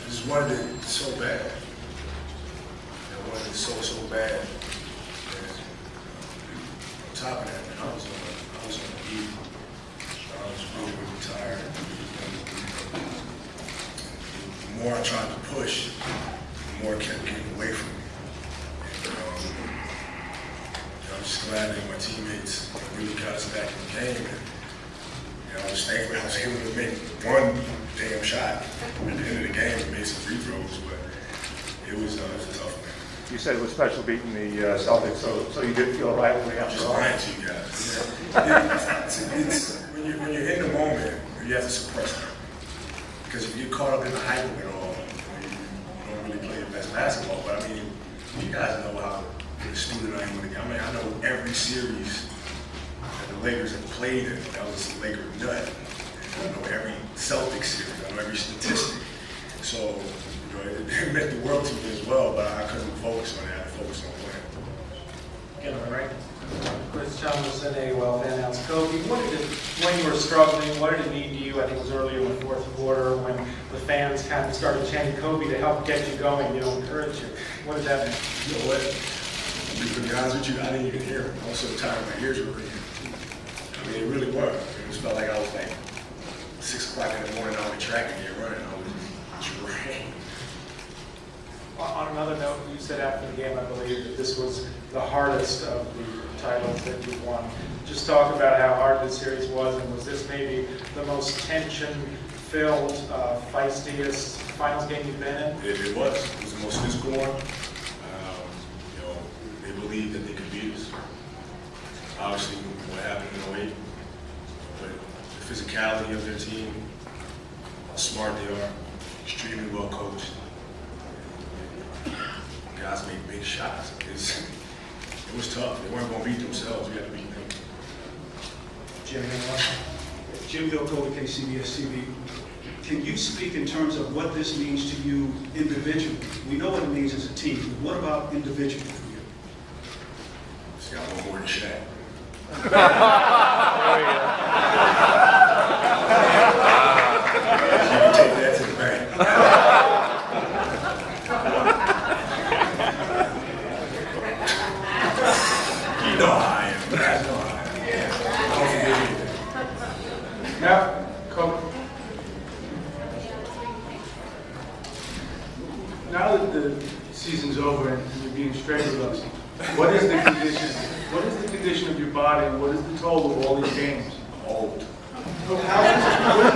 just wanted it so bad. I wanted it so bad. And on top of that, man, I was on the beat. I was really tired. The more I tried to push, the more it kept getting away from me. And, I'm just glad that my teammates really got us back in the game. And I was thankful I was able to make one damn shot at the end of the game and made some free throws, but it was a tough one. You said it was special beating the Celtics, so you did feel right when we got I'm just lying to you guys. It's when you're in the moment, you have to suppress it. Because if you get caught up in the hype of it all, you don't really play the best basketball. But I mean, you guys know how student I am with the game. I mean, I know every series that the Lakers have played in. That was a Laker nut. I know every Celtics series. I know every statistic. So, it meant the world to me as well, but I couldn't focus on that. I focused on playing. Get on right. Chris Chalmers, an AOL fan, asked Kobe, when you were struggling, what did it mean to you? I think it was earlier in the fourth quarter when the fans kind of started chanting Kobe to help get you going, encourage you. What did that mean? You know what? To be honest with you, I didn't even hear him. I was so tired, my ears were ringing. I mean, it really was. It just felt like I was like 6 o'clock in the morning on the track and get running. I was just drained. On another note, you said after the game, I believe, that this was the hardest of the titles that you've won. Just talk about how hard this series was, and was this maybe the most tension-filled, feistiest finals game you've been in? It was. It was the most physical one. They believed that they could beat us. Obviously, what happened in 08, but the physicality of their team, how smart they are, extremely well coached. Guys made big shots. It was tough. They weren't going to beat themselves. We had to beat them. Jim Vilko with KCBS TV. Can you speak in terms of what this means to you individually? We know what it means as a team, but what about individually for you? Just got one more than Shaq. You can take that to the bank. You know how I am. You guys know how I am. Don't forget anything. Yeah, Kobe. Now that the season's over and you're being straight with us, what is the condition? What is the condition of your body, and what is the toll of all these games? I'm old. What does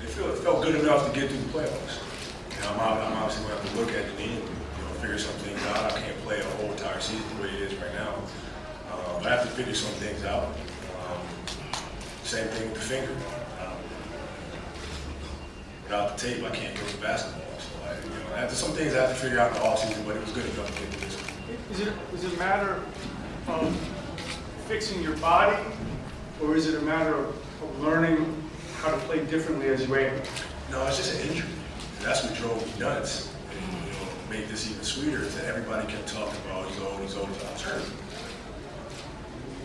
it feel like? It felt good enough to get through the playoffs. I'm obviously going to have to look at the knee and figure some things out. I can't play a whole entire season the way it is right now. But I have to figure some things out. Same thing with the finger. Without the tape, I can't coach basketball. So some things I have to figure out in the offseason, but it was good enough to get through this one. Is it a matter of fixing your body, or is it a matter of learning how to play differently as you age? No, it's just an injury. And that's what drove me nuts. And, made this even sweeter is that everybody kept talking about he's old, I was hurt.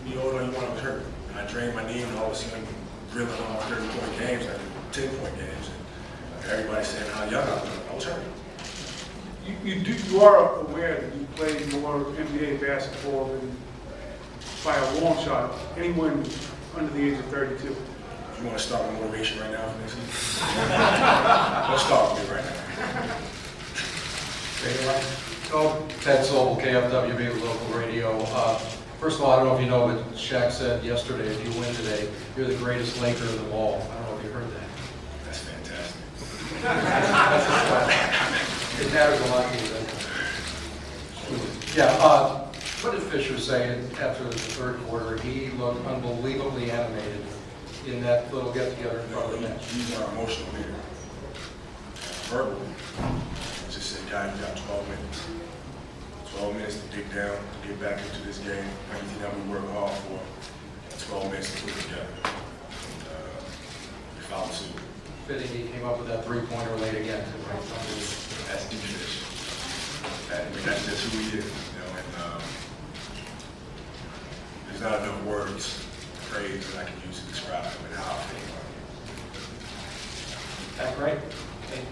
You old or you want to be hurt. And I drained my knee and all of a sudden drilling on my 30-point games and 10-point games. And everybody saying how young I was hurt. You are aware that you played more NBA basketball than by a long shot anyone under the age of 32. You want to start with motivation right now for next season? Let's start with me right now. Ted Sobel, KFWB local radio. First of all, I don't know if you know, but Shaq said yesterday, if you win today, you're the greatest Laker of them all. I don't know if you heard that. That's fantastic. It matters a lot to you, doesn't it? Yeah, what did Fisher say after the third quarter? He looked unbelievably animated in that little get-together in front of the bench. He's our emotional leader. Verbally, just said, guys, you got 12 minutes. 12 minutes to dig down, to get back into this game. Everything that we work hard for, 12 minutes to put it together. We followed suit. Fitting he came up with that three-pointer late again. That's deep fish. That's just who he is, and there's not enough words, phrase that I can use to describe him and how I feel. That great.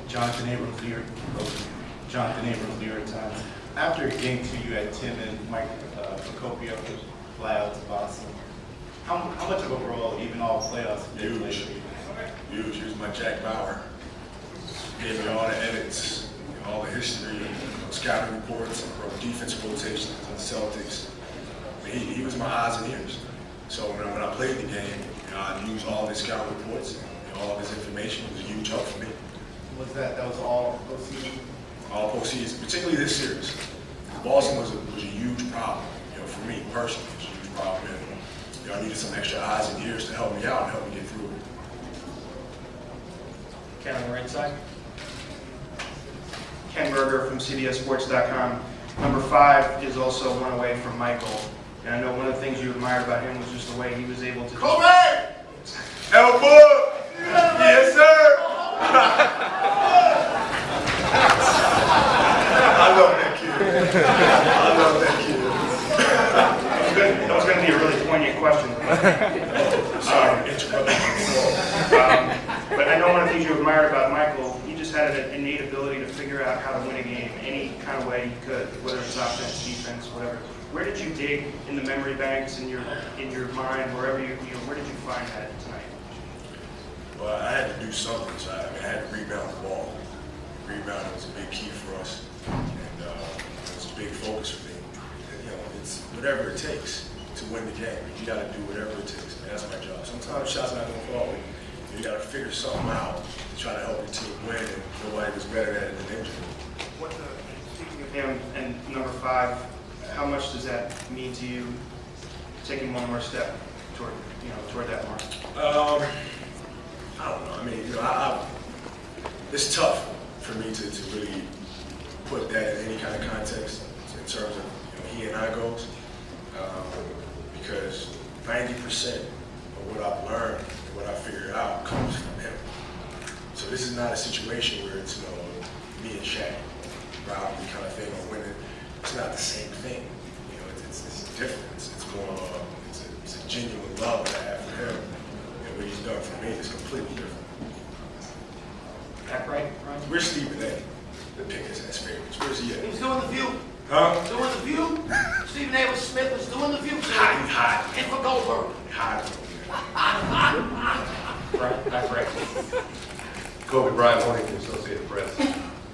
Jonathan Abrams, New York Times. After game 2, you had Tim and Mike Procopio with flyouts to Boston. How much of a role, even all playoffs, did they play for you? Huge. He was my Jack Bauer. Gave me all the edits, all the history, scouting reports, defensive rotations on the Celtics. He was my eyes and ears. So when I played the game, I'd use all his scouting reports, all of his information. It was a huge help for me. That was all postseason? All postseason, particularly this series. Boston was a huge problem, for me personally. It was a huge problem, and I needed some extra eyes and ears to help me out and help me get through it. Ken on the right side. Ken Berger from CBSSports.com. Number 5 is also one away from Michael. And I know one of the things you admired about him was just the way he was able to... Kobe! Elbow! Yes, sir! I love that kid. I love that kid. That was going to be a really poignant question. Sorry, interrupting. But I know one of the things you admired about Michael, he just had an innate ability to figure out how to win a game any kind of way he could, whether it's offense, defense, whatever. Where did you dig in the memory banks, in your mind, wherever where did you find that tonight? Well, I had to do something, so I had to rebound the ball. Rebounding was a big key for us, and it was a big focus for me. And, it's whatever it takes to win the game. You got to do whatever it takes. Man, that's my job. Sometimes shots not going to fall. You got to figure something out to try to help your team win, and nobody was better at it than him. Speaking of him and number 5, how much does that mean to you, taking one more step toward that mark? I don't know. I mean, it's tough for me to really put that in any kind of context in terms of he and I goes, because 90% of what I've learned and what I figured out comes from him. So this is not a situation where it's me and Shaq, rivalry kind of thing, or winning. It's not the same thing. It's different. It's more it's a genuine love that I have for him. And what he's done for me is completely different. Back right, Ryan. Where's Stephen A? The Pickens as favorites. Where's he He at? was doing the view. Huh? Doing the view. Stephen A. Smith was doing the view. Hot. And for Goldberg. Hot. Right, back right. Kobe Bryant, Morning Associated Press.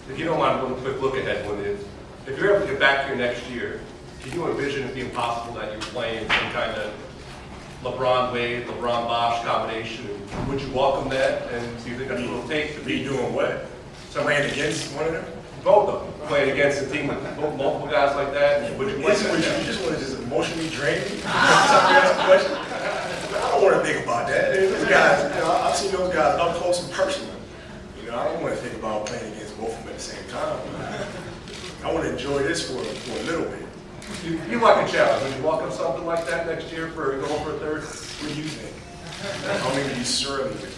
If you don't mind, one quick look ahead. If you're able to get back here next year, can you envision it being possible that you're playing some kind of LeBron Wade, LeBron Bosh combination? Would you welcome that? And do you think that's what it'll take to Be be doing what? Playing against one of them? both of them? Playing against a team with multiple guys like that? Would you like Listen, that? you just want to just emotionally drain me? Somebody ask a question? I don't want to think about that. Those guys, I've seen those guys up close and personal. I don't want to think about playing against both of them at the same time. I want to enjoy this for a little bit. You like a challenge. Would you welcome something like that next year for going for a third? What do you think? I'm going to be surly with you.